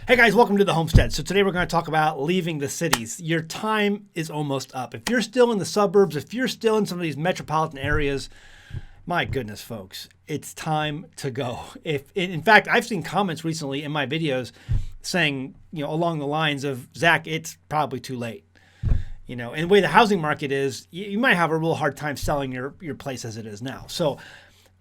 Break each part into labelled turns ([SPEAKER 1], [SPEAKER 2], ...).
[SPEAKER 1] Hey guys, welcome to the Homestead. So today we're going to talk about leaving the cities. Your time is almost up. If you're still in the suburbs, if you're still in some of these metropolitan areas, my goodness, folks, it's time to go. In fact, I've seen comments recently in my videos saying, along the lines of, Zach, it's probably too late. And the way the housing market is, you might have a real hard time selling your place as it is now. So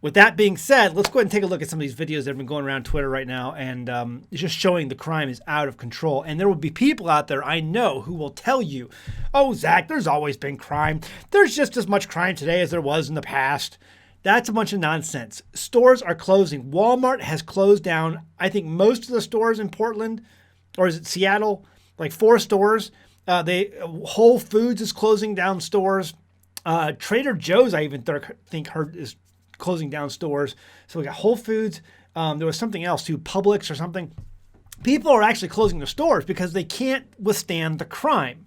[SPEAKER 1] with that being said, let's go ahead and take a look at some of these videos that have been going around Twitter right now, and it's just showing the crime is out of control. And there will be people out there I know who will tell you, oh, Zach, there's always been crime. There's just as much crime today as there was in the past. That's a bunch of nonsense. Stores are closing. Walmart has closed down, I think, most of the stores in Portland, or is it Seattle? Like 4 stores. Whole Foods is closing down stores. Trader Joe's, I even think is closing down stores. So we got Whole Foods. There was something else too, Publix or something. People are actually closing their stores because they can't withstand the crime.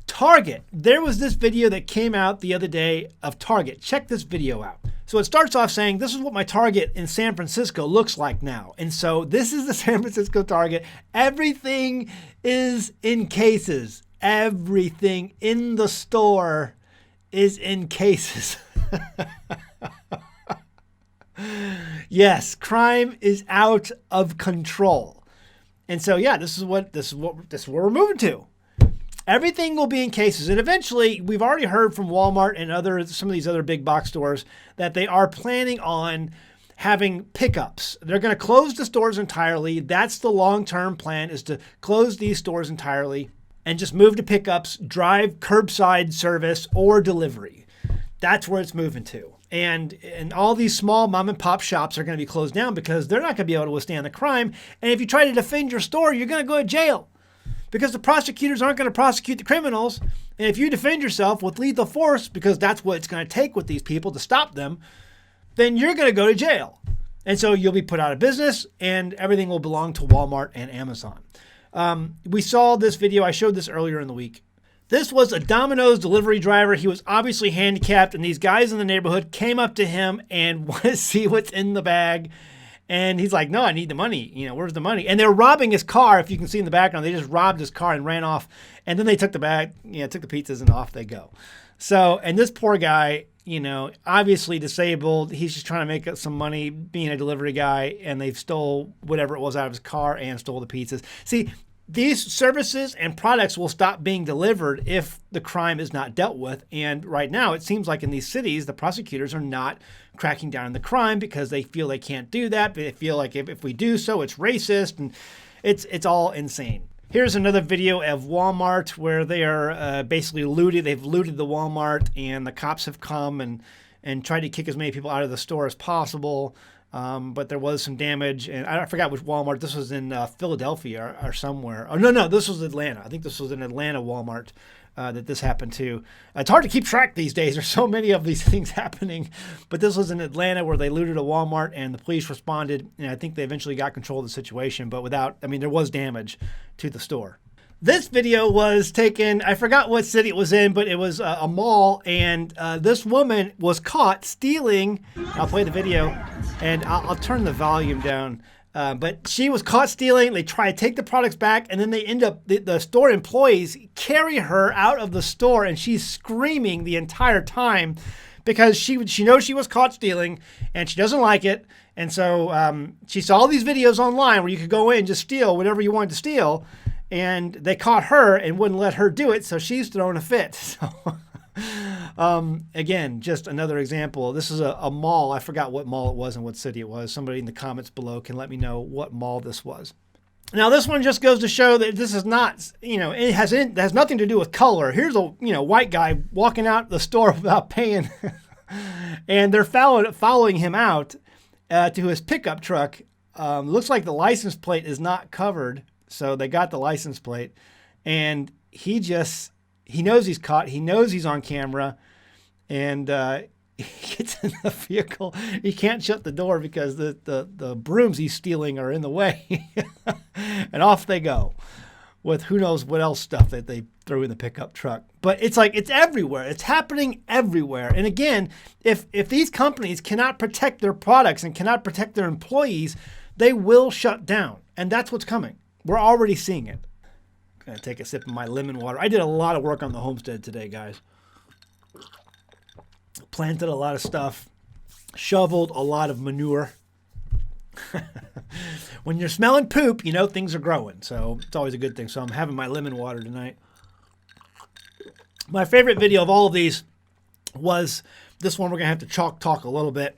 [SPEAKER 1] Target. There was this video that came out the other day of Target. Check this video out. So it starts off saying, this is what my Target in San Francisco looks like now. And so this is the San Francisco Target. Everything is in cases. Everything in the store is in cases. Yes, crime is out of control. And so, yeah, this is where we're moving to. Everything will be in cases. And eventually, we've already heard from Walmart and some of these other big box stores that they are planning on having pickups. They're going to close the stores entirely. That's the long-term plan, is to close these stores entirely and just move to pickups, drive curbside service or delivery. That's where it's moving to. And all these small mom and pop shops are going to be closed down because they're not going to be able to withstand the crime. And if you try to defend your store, you're going to go to jail because the prosecutors aren't going to prosecute the criminals. And if you defend yourself with lethal force, because that's what it's going to take with these people to stop them, then you're going to go to jail. And so you'll be put out of business and everything will belong to Walmart and Amazon. We saw this video. I showed this earlier in the week. This was a Domino's delivery driver. He was obviously handicapped, and these guys in the neighborhood came up to him and wanted to see what's in the bag. And he's like, no, I need the money. Where's the money? And they're robbing his car. If you can see in the background, they just robbed his car and ran off. And then they took the bag, took the pizzas, and off they go. So, and this poor guy, obviously disabled. He's just trying to make some money being a delivery guy, and they stole whatever it was out of his car and stole the pizzas. See, these services and products will stop being delivered if the crime is not dealt with. And right now, it seems like in these cities, the prosecutors are not cracking down on the crime because they feel they can't do that. But they feel like if we do so, it's racist, and it's all insane. Here's another video of Walmart where they are basically looted. They've looted the Walmart, and the cops have come and tried to kick as many people out of the store as possible. But there was some damage, and I forgot which Walmart. This was in Philadelphia or somewhere. Oh, no, this was Atlanta. I think this was an Atlanta Walmart that this happened to. It's hard to keep track these days. There's so many of these things happening. But this was in Atlanta where they looted a Walmart, and the police responded, and I think they eventually got control of the situation. But there was damage to the store. This video was taken, I forgot what city it was in, but it was a mall, and this woman was caught stealing. I'll play the video, and I'll turn the volume down. But she was caught stealing. They try to take the products back, and then they end up, the store employees carry her out of the store, and she's screaming the entire time because she knows she was caught stealing, and she doesn't like it. And so she saw all these videos online where you could go in and just steal whatever you wanted to steal. And they caught her and wouldn't let her do it, so she's throwing a fit. So, again, just another example. This is a mall. I forgot what mall it was and what city it was. Somebody in the comments below can let me know what mall this was. Now, this one just goes to show that this is not, it has nothing to do with color. Here's a, white guy walking out the store without paying, and they're following him out to his pickup truck. Looks like the license plate is not covered. So they got the license plate, and he knows he's caught. He knows he's on camera, and he gets in the vehicle. He can't shut the door because the brooms he's stealing are in the way. And off they go with who knows what else stuff that they threw in the pickup truck. But it's everywhere. It's happening everywhere. And again, if these companies cannot protect their products and cannot protect their employees, they will shut down. And that's what's coming. We're already seeing it. I'm going to take a sip of my lemon water. I did a lot of work on the homestead today, guys. Planted a lot of stuff. Shoveled a lot of manure. When you're smelling poop, you know things are growing. So it's always a good thing. So I'm having my lemon water tonight. My favorite video of all of these was this one. We're going to have to chalk talk a little bit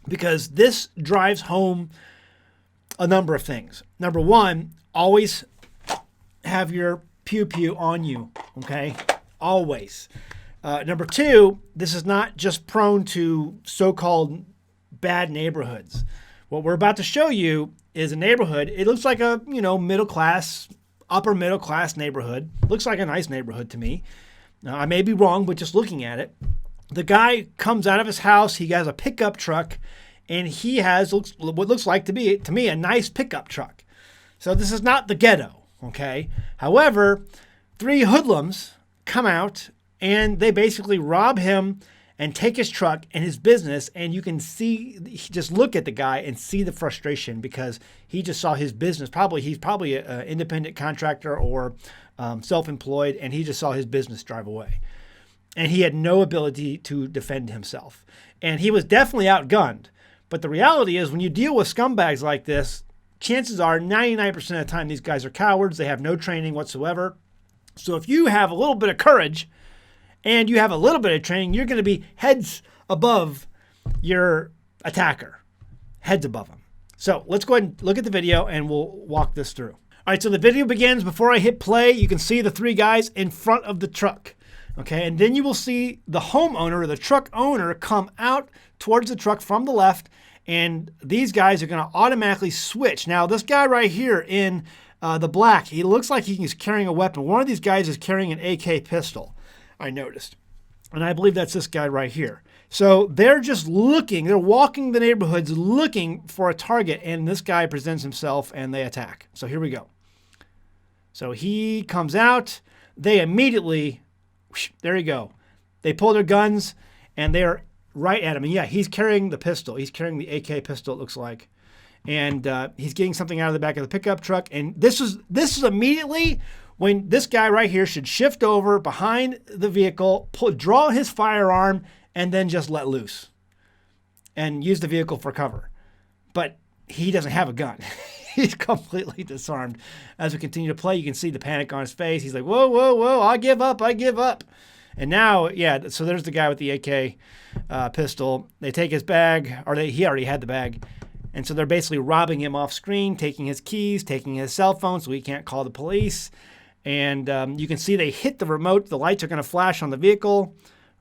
[SPEAKER 1] because this drives home a number of things. Number one, always have your pew-pew on you, okay? Always. Number two, this is not just prone to so-called bad neighborhoods. What we're about to show you is a neighborhood. It looks like a, middle class, upper middle class neighborhood. Looks like a nice neighborhood to me. Now, I may be wrong, but just looking at it, the guy comes out of his house. He has a pickup truck, and he has what looks like to me a nice pickup truck. So this is not the ghetto, okay? However, 3 hoodlums come out, and they basically rob him and take his truck and his business, and you can see, just look at the guy and see the frustration because he just saw his business. He's probably an independent contractor or self-employed, and he just saw his business drive away. And he had no ability to defend himself. And he was definitely outgunned. But the reality is when you deal with scumbags like this, chances are 99% of the time these guys are cowards. They have no training whatsoever. So if you have a little bit of courage and you have a little bit of training, you're going to be heads above your attacker. Heads above him. So let's go ahead and look at the video and we'll walk this through. All right, so the video begins. Before I hit play, you can see the 3 guys in front of the truck. Okay, and then you will see the homeowner or the truck owner come out towards the truck from the left, and these guys are going to automatically switch. Now, this guy right here in the black, he looks like he's carrying a weapon. One of these guys is carrying an AK pistol, I noticed. And I believe that's this guy right here. So they're just looking, they're walking the neighborhoods looking for a target, and this guy presents himself and they attack. So here we go. So he comes out, they immediately, there you go. They pull their guns and they're right at him. And yeah, he's carrying the pistol. He's carrying the AK pistol, it looks like. And he's getting something out of the back of the pickup truck. And this is immediately when this guy right here should shift over behind the vehicle, draw his firearm, and then just let loose and use the vehicle for cover. But he doesn't have a gun. He's completely disarmed. As we continue to play, you can see the panic on his face. He's like, whoa, whoa, whoa, I give up. And now, yeah, so there's the guy with the AK pistol. They take his bag, or he already had the bag. And so they're basically robbing him off screen, taking his keys, taking his cell phone so he can't call the police. And you can see they hit the remote. The lights are going to flash on the vehicle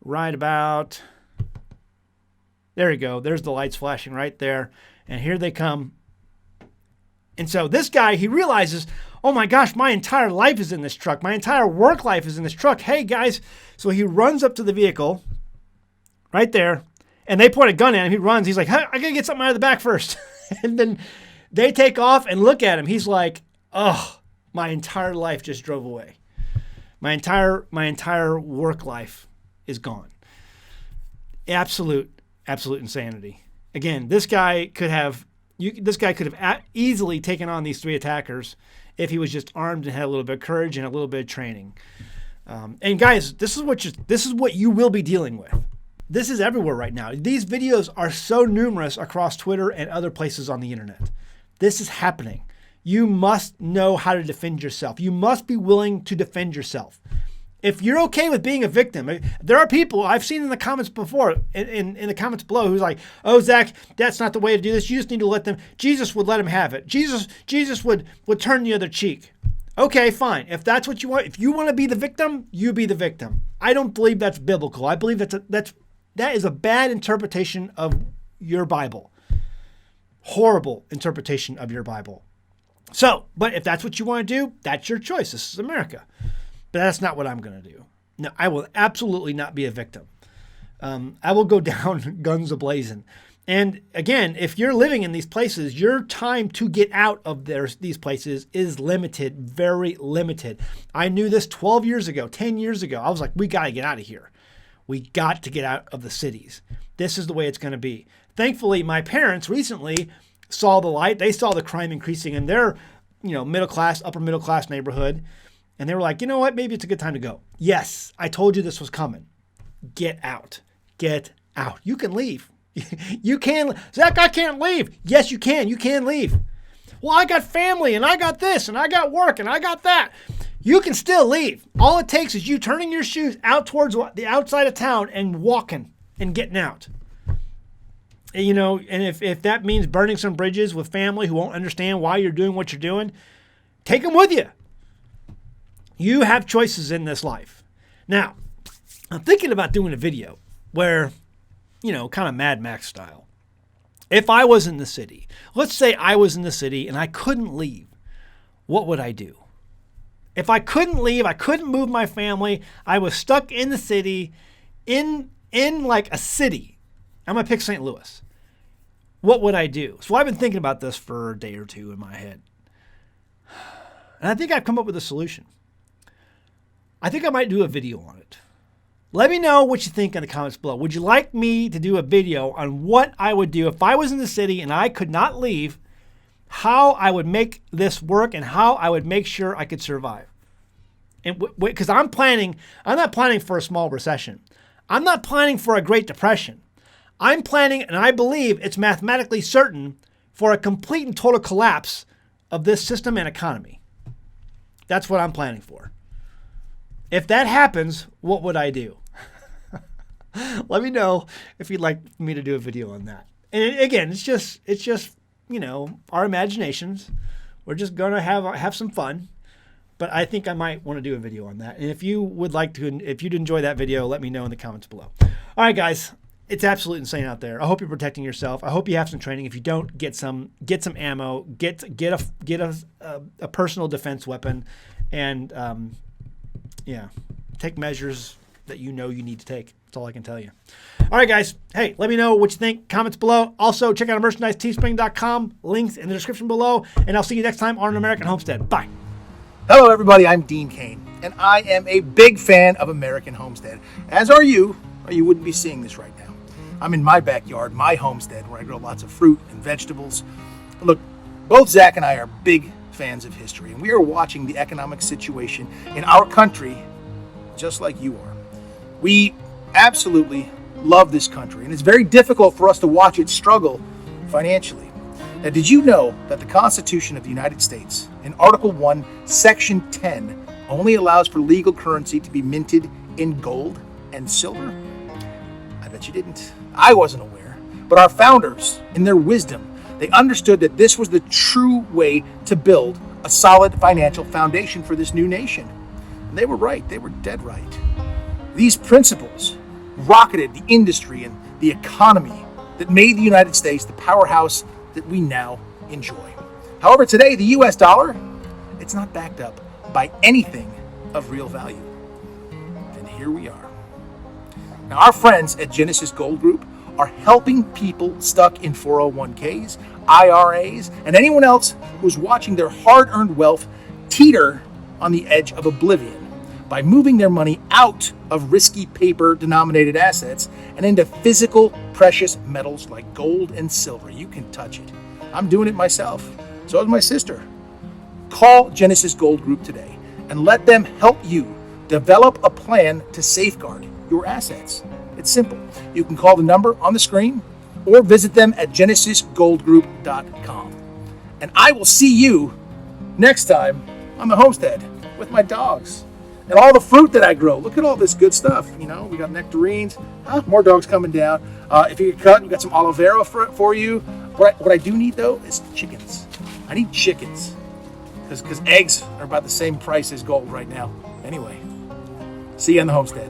[SPEAKER 1] right about, there you go. There's the lights flashing right there. And here they come. And so this guy, he realizes, oh my gosh, my entire life is in this truck. My entire work life is in this truck. Hey, guys. So he runs up to the vehicle right there, and they point a gun at him. He runs. He's like, hey, I got to get something out of the back first. And then they take off and look at him. He's like, oh, my entire life just drove away. My entire work life is gone. Absolute insanity. Again, this guy could have easily taken on these 3 attackers if he was just armed and had a little bit of courage and a little bit of training. And guys, this is what you will be dealing with. This is everywhere right now. These videos are so numerous across Twitter and other places on the internet. This is happening. You must know how to defend yourself. You must be willing to defend yourself. If you're okay with being a victim, there are people I've seen in the comments before, in the comments below, who's like, oh, Zach, that's not the way to do this. You just need to let them, Jesus would let him have it. Jesus would turn the other cheek. Okay, fine. If that's what you want, if you want to be the victim, you be the victim. I don't believe that's biblical. I believe that is a bad interpretation of your Bible. Horrible interpretation of your Bible. So, but if that's what you want to do, that's your choice. This is America. But that's not what I'm going to do. No, I will absolutely not be a victim. I will go down guns a-blazing. And again, if you're living in these places, your time to get out of these places is limited, very limited. I knew this 12 years ago, 10 years ago. I was like, we got to get out of here. We got to get out of the cities. This is the way it's going to be. Thankfully, my parents recently saw the light. They saw the crime increasing in their middle class, upper middle class neighborhood. And they were like, you know what? Maybe it's a good time to go. Yes, I told you this was coming. Get out. Get out. You can leave. You can. Zach, I can't leave. Yes, you can. You can leave. Well, I got family and I got this and I got work and I got that. You can still leave. All it takes is you turning your shoes out towards the outside of town and walking and getting out. And if that means burning some bridges with family who won't understand why you're doing what you're doing, take them with you. You have choices in this life. Now, I'm thinking about doing a video where, kind of Mad Max style. If I was in the city, let's say I was in the city and I couldn't leave, what would I do? If I couldn't leave, I couldn't move my family, I was stuck in the city, in like a city. I'm going to pick St. Louis. What would I do? So I've been thinking about this for a day or two in my head. And I think I've come up with a solution. I think I might do a video on it. Let me know what you think in the comments below. Would you like me to do a video on what I would do if I was in the city and I could not leave, how I would make this work and how I would make sure I could survive? And because I'm not planning for a small recession. I'm not planning for a Great Depression. I'm planning, and I believe it's mathematically certain, for a complete and total collapse of this system and economy. That's what I'm planning for. If that happens, what would I do? Let me know if you'd like me to do a video on that. And again, it's just our imaginations. We're just gonna have some fun. But I think I might want to do a video on that. And if you'd enjoy that video, let me know in the comments below. All right, guys, it's absolutely insane out there. I hope you're protecting yourself. I hope you have some training. If you don't, get some ammo. Get a personal defense weapon, and take measures that you need to take. That's all I can tell you. All right, guys. Hey, let me know what you think. Comments below. Also, check out our merchandise, teespring.com. Links in the description below. And I'll see you next time on An American Homestead. Bye.
[SPEAKER 2] Hello, everybody. I'm Dean Cain, and I am a big fan of American Homestead, as are you, or you wouldn't be seeing this right now. I'm in my backyard, my homestead, where I grow lots of fruit and vegetables. Look, both Zach and I are big fans of history, and we are watching the economic situation in our country just like you are. We absolutely love this country, and it's very difficult for us to watch it struggle financially. Now, did you know that the Constitution of the United States, in Article 1, Section 10, only allows for legal currency to be minted in gold and silver? I bet you didn't. I wasn't aware. But our founders, in their wisdom, they understood that this was the true way to build a solid financial foundation for this new nation. And they were right. They were dead right. These principles rocketed the industry and the economy that made the United States the powerhouse that we now enjoy. However, today, the US dollar, it's not backed up by anything of real value. And here we are. Now, our friends at Genesis Gold Group are helping people stuck in 401ks, IRAs, and anyone else who's watching their hard-earned wealth teeter on the edge of oblivion by moving their money out of risky paper-denominated assets and into physical precious metals like gold and silver. You can touch it. I'm doing it myself. So is my sister. Call Genesis Gold Group today and let them help you develop a plan to safeguard your assets. It's simple. You can call the number on the screen or visit them at genesisgoldgroup.com. And I will see you next time on the homestead with my dogs and all the fruit that I grow. Look at all this good stuff. We got nectarines. More dogs coming down. If you get cut, we got some aloe vera for you. What I do need, though, is chickens. I need chickens because eggs are about the same price as gold right now. Anyway, see you on the homestead.